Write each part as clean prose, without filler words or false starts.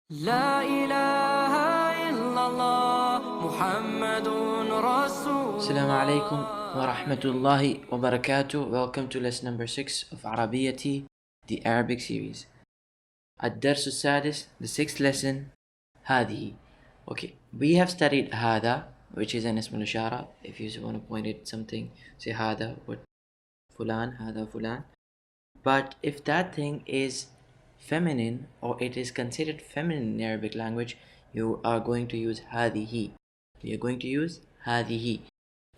لا إله إلا الله محمد رسول Assalamu alaikum wa rahmatullahi wa barakatuh. Welcome to lesson number 6 of Arabiyati, the Arabic series. الدرس السادس, the sixth lesson, Ha-dh-ihi. Okay, we have studied Ha-dh, which is an ism al-ishara. If you want to point at something, say Ha-dh, what fulan, Ha-dh fulan. But if that thing is feminine or it is considered feminine in Arabic language, you are going to use Ha-dh-ihi. You are going to use Ha-dh-ihi.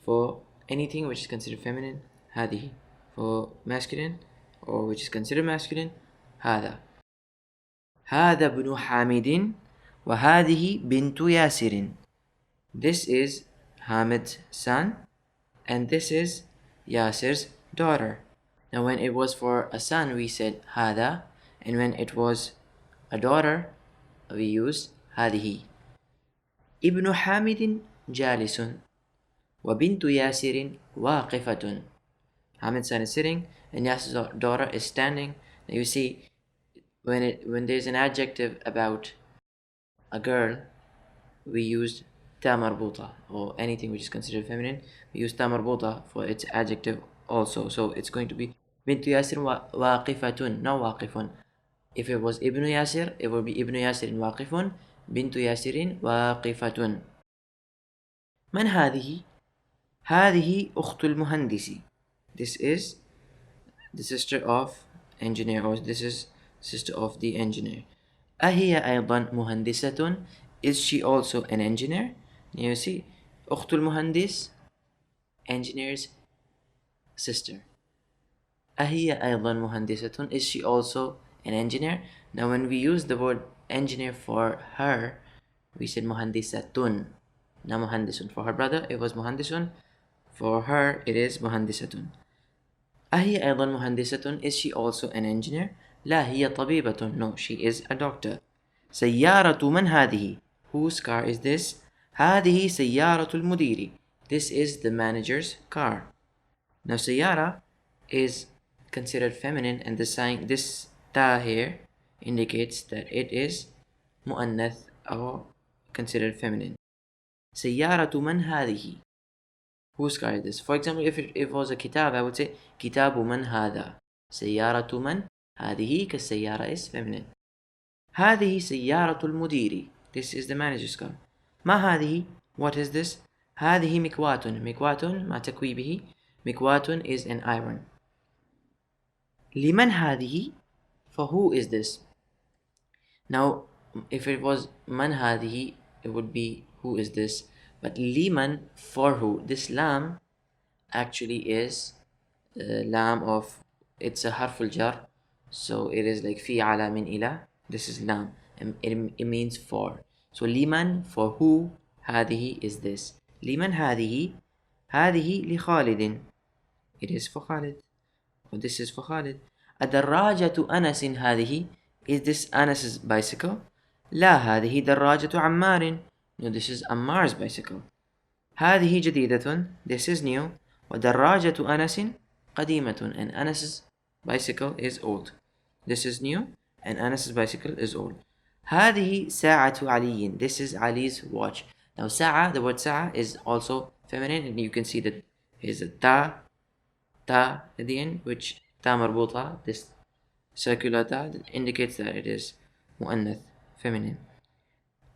For anything which is considered feminine, Ha-dh-ihi. For masculine or which is considered masculine, هذا. هذا ابن حامد وهذه بنت ياسر. This is Hamid's son and this is Yasir's daughter. Now when it was for a son we said هذا, and when it was a daughter we used هذه. ابن حامد جالس وبنت ياسر واقفة. Hamid's son is sitting and Yasir's daughter is standing. Now you see, when there's an adjective about a girl, we used ta marbuta, or anything which is considered feminine, we use ta marbuta for its adjective also. So it's going to be بنت ياسر واقفة, not واقف. If it was ابن ياسر, it would be ابن ياسر واقف, بنت ياسر واقفة. من هذه؟ هذه أخت المهندس. This is the sister of engineer, or this is sister of the engineer. أهي أيضا مهندسة? Is she also an engineer? You see, أخت المهندس, engineer's sister. أهي أيضا مهندسة? Is she also an engineer? Now when we use the word engineer for her, we said مهندسة, not مهندس. For her brother it was مهندس, for her it is مهندسة. أهي أيضا مهندسة? Is she also an engineer? لا هي طبيبة. No, she is a doctor. سيارة من هذه? Whose car is this? هذه سيارة المدير. This is the manager's car. Now سيارة is considered feminine, and the sign, this ta here, indicates that it is مؤنث or considered feminine. سيارة من هذه? Whose car is this? For example, if it was a kitab, I would say كتاب من هذا. سيارة من هذه, because سيارة is feminine. هذه سيارة المدير. This is the manager's car. ما هذه? What is this? هذه مكواة. مكواة مع تكويبه. مكواة is an iron. لمن هذه? For who is this? Now, if it was من هذه, it would be who is this? But liman, for who? This lam actually is lam of, it's a harf al-jar, so it is like fi ala min ila. This is lam, and it means for. So liman, for who? هذه is this. liman هذه? هذه لخالد. It is for Khalid. Or this is for Khalid. الدراجة أنس هذه? Is this Anas's bicycle? لا هذه دراجة عمار. No, this is Ammar's bicycle. هذه جديدة. This is new. ودراجة أنس قديمة. And Anas's bicycle is old. This is new, and Anas's bicycle is old. هذه ساعة علي. This is Ali's watch. Now ساعة, the word ساعة is also feminine, and you can see that there's a ta at the end, which ta marbuta, this circular ta, that indicates that it is مؤنث, feminine.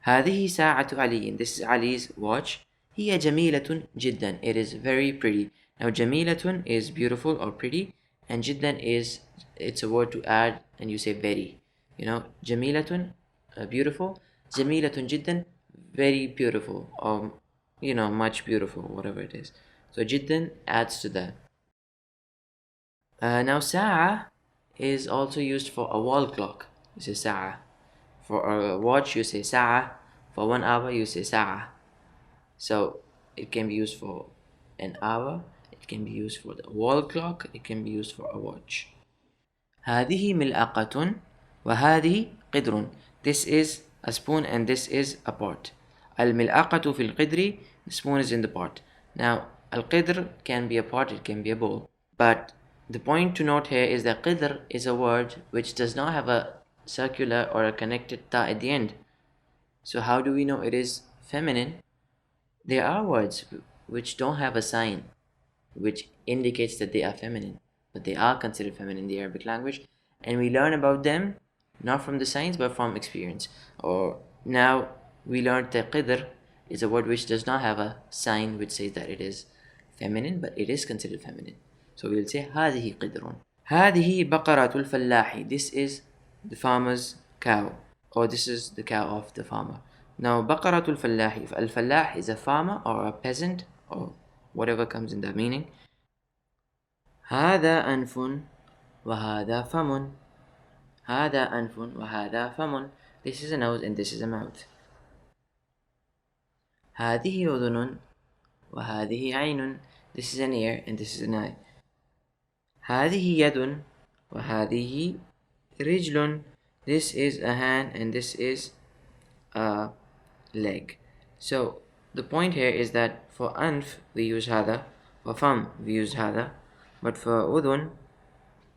هذه ساعة علي. This is Ali's watch. هي جميلة جدا. It is very pretty. Now جميلة is beautiful or pretty, and جدا is, it's a word to add and you say very. You know, جميلة, beautiful. جميلة جدا, very beautiful, or you know, much beautiful, whatever it is. So جدا adds to that. Now ساعة is also used for a wall clock. You say ساعة. For a watch you say ساعة. For 1 hour you say ساعة. So it can be used for an hour, it can be used for the wall clock, it can be used for a watch. هذه ملعقة وهذه قدر. This is a spoon and this is a pot. الملعقة في القدر, the spoon is in the pot. Now القدر can be a pot, it can be a bowl. But the point to note here is that qidr is a word which does not have a circular or a connected ta at the end. So how do we know it is feminine? There are words which don't have a sign which indicates that they are feminine, but they are considered feminine in the Arabic language, and we learn about them not from the signs but from experience. Or now we learned that qidr is a word which does not have a sign which says that it is feminine, but it is considered feminine. So we will say Ha-dh-ihi qidrun. Ha-dh-ihi baqaratul fallahi. This is the farmer's cow, or this is the cow of the farmer. Now baqaratul fallahi. Al-fallah is a farmer or a peasant or whatever comes in that meaning. هذا أنف وهذا فم. هذا أنف وهذا فم. This is a nose and this is a mouth. هذه أذن وهذه عين. This is an ear and this is an eye. هذه يد وهذه رجل. This is a hand and this is a leg. So the point here is that for anf we use hada, for fam we use hada, but for udhun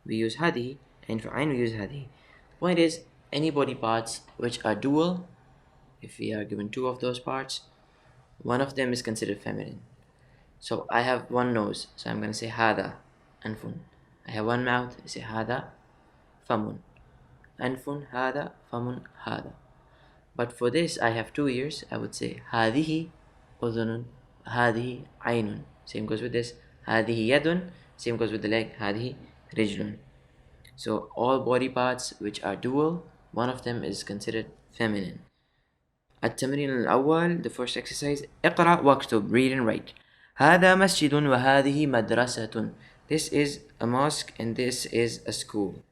we use hadi, and for ain we use hadi. Point is, any body parts which are dual, if we are given two of those parts, one of them is considered feminine. So I have one nose, so I'm going to say hada anfun. I have one mouth, I say hada famun. Anfun hada famun hada. But for this I have 2 ears, I would say هذه أذن هذه عين. Same goes with this. هذه يد. Same goes with the leg. هذه رجل. So all body parts which are dual, one of them is considered feminine. التمرين الأول, the first exercise. اقرأ واكتب, read and write. هذا مسجد وهذه مدرسة. This is a mosque and this is a school.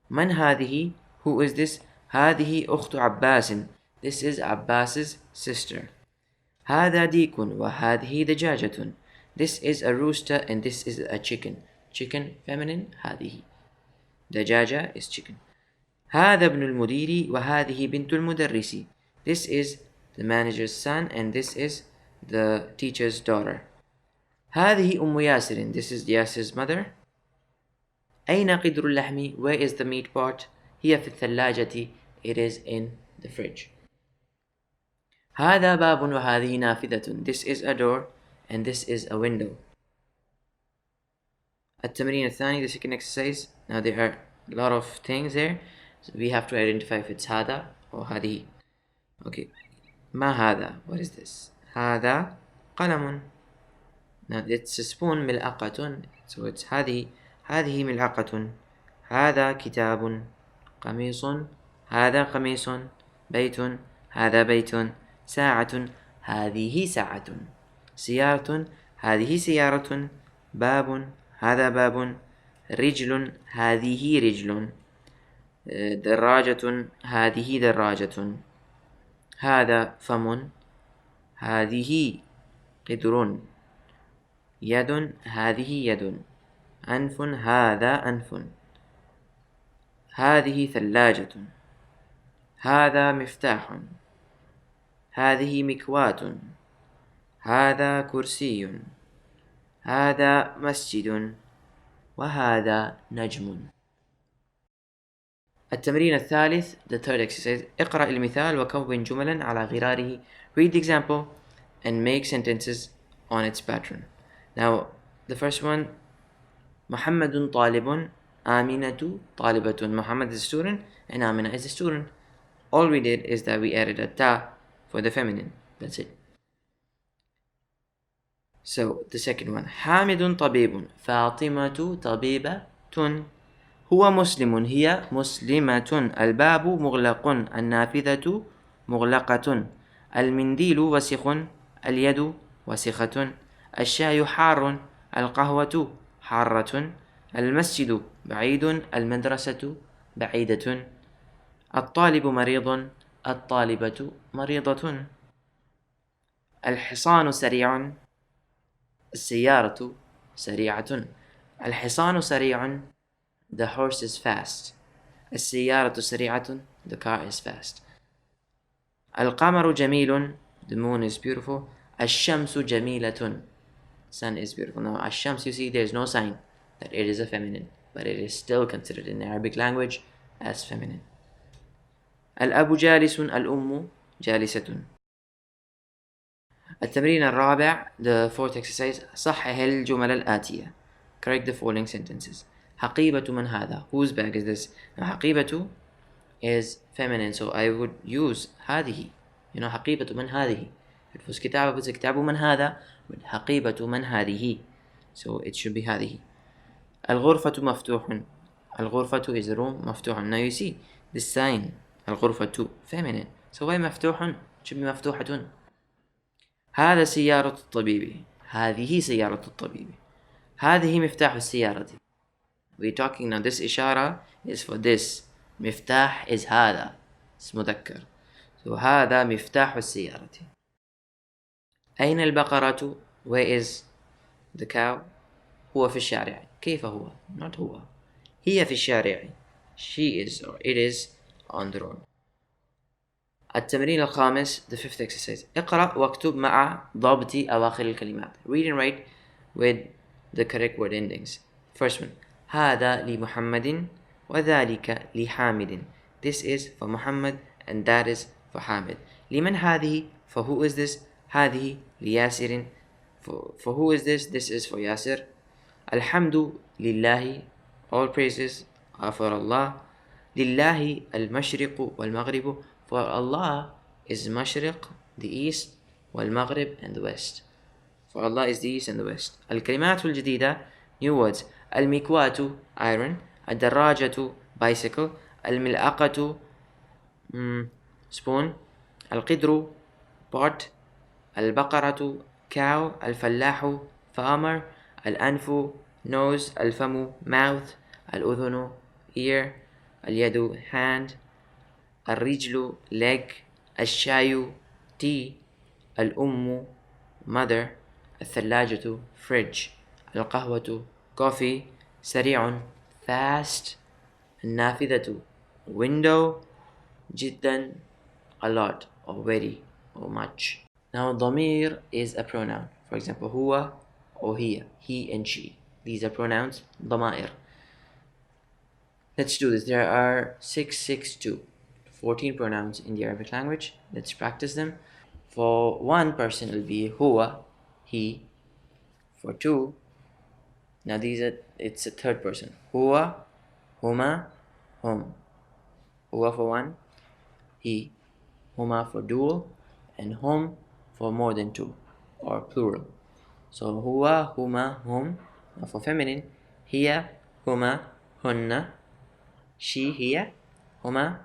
من هذه? Who is this? هذه أخت عباس. This is Abbas's sister. هذا ديك وهذه دجاجة. This is a rooster and this is a chicken. Chicken feminine, هذه. دجاجة is chicken. هذا ابن المدير وهذه بنت المدرس. This is the manager's son and this is the teacher's daughter. هذه أم ياسر. This is Yasir's mother. أين قدر اللحم? Where is the meat part? هي في الثلاجة. It is in the fridge. هذا باب وهذه نافذة. This is a door and this is a window. التمرين الثاني, the second exercise. Now there are a lot of things there, so we have to identify if it's هذا or هذه. Okay, ما هذا? What is this? هذا قلم. Now it's a spoon, ملعقة, so it's هذه. هذه ملعقة. هذا كتاب. قميص. هذا قميص. بيت. هذا بيت. ساعة. هذه ساعة. سيارة. هذه سيارة. باب. هذا باب. رجل. هذه رجل. دراجة. هذه دراجة. هذا فم. هذه قدر. يد. هذه يد. أنف. هذا أنف. هذه ثلاجة. هذا مفتاح. هذه مكواة. هذا كرسي. هذا مسجد. وهذا نجم. التمرين الثالث, the third exercise. اقرأ المثال وكون جملا على غراره. Read the example and make sentences on its pattern. Now the first one, محمد طالب. آمنة طالبة. Muhammad is a student and Amina is a student. All we did is that we added a ta for the feminine. That's it. So the second one, حامد طبيب. فاطمة طبيبة. هو مسلم. هي مسلمة. الباب مغلق. النافذة مغلقة. المنديل وسخ. اليد وسخة. الشاي حار. القهوة حارة. المسجد بعيد. المدرسة بعيدة. الطالب مريض. الطالبة مريضة. الحصان سريع. السيارة سريعة. الحصان سريع. The horse is fast. السيارة سريعة. The car is fast. القمر جميل. The moon is beautiful. الشمس جميلة. Sun is beautiful. Now الشمس, you see there's no sign that it is a feminine, but it is still considered in the Arabic language as feminine. الأب جالس. الأم جالسة. التمرين الرابع the fourth exercise صحح الجمل الآتية. Correct the following sentences. حقيبة من هذا? Whose bag is this? Now حقيبة is feminine, so I would use هذه. حقيبة من هذه. If it was كتابة, it's كتاب من هذا, but حقيبة من هذه, so it should be هذه. الغرفة مفتوح. الغرفة is a room مفتوح. Now you see the sign الغرفة feminine, so why مفتوح? It should be مفتوحة. هذا سيارة الطبيب. هذه سيارة الطبيب. هذه مفتاح السيارة. We're talking now, this إشارة is for this. مفتاح is هذا, اسم مذكر. So هذا مفتاح السيارة. أين البقرة? Where is the cow? هو في الشارع. كيف هو? Not هو. هي في الشارع. She is or it is on the road. التمرين الخامس the fifth exercise. اقرأ واكتب مع ضبط أواخر الكلمات. Read and write with the correct word endings. First one. هذا لمحمد وذلك لحامد. This is for Muhammad and that is for Hamid. لمن هذه? For who is this? هذه لياسر. For who is this? This is for Yasir. الحمد لله. All praises are for Allah. لله المشرق والمغرب. For Allah is مشرق, the east, والمغرب and the west. For Allah is the east and the west. الكلمات الجديدة new words. المكواة iron. الدراجة bicycle. الملعقة spoon. القدر pot. البقرة cow. الفلاح farmer. الأنف nose. الفم mouth. الأذن ear. اليد hand. الرجل leg. الشاي tea. الأم mother. الثلاجة fridge. القهوة coffee. سريع fast. النافذة window. جدا a lot or very or much. Now ضمير is a pronoun. For example هو or هي, he and she. These are pronouns ضمائر. Let's do this. There are 14 pronouns in the Arabic language. Let's practice them. For one person it will be huwa, he. For two, now it's a third person. Huwa, huma, hum. Huwa for one, he. Huma for dual, and hum for more than two, or plural. So huwa, huma, hum. Now for feminine, hiya, huma, hunna. She, hiya, huma,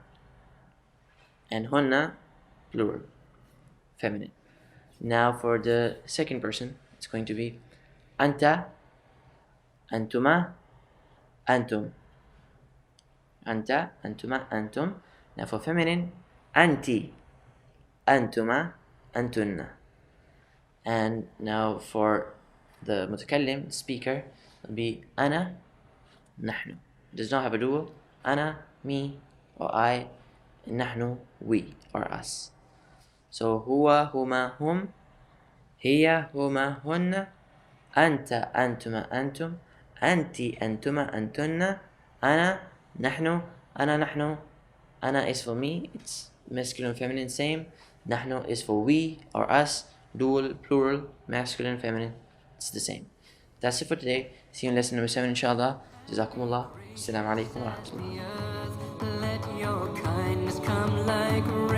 and hunna, plural, feminine. Now for the second person, it's going to be anta, antuma, antum. Anta, antuma, antum. Now for feminine, anti, antuma, antunna. And now for the mutakallim, speaker, it'll be ana, nahnu. It does not have a dual. Ana, me, or I, and nahnu, we, or us. So huwa, huma, hum, hiya, huma, hunna, anta, antuma, antum, anti, antuma, antunna, ana, nahnu, ana, nahnu. Ana is for me, it's masculine, feminine, same. Nahnu is for we or us, dual, plural, masculine, feminine, it's the same. That's it for today. See you in lesson number 7 inshallah. Jazakumullah. Assalamu alaikum wa rahmatullah. Let your kindness come like rain.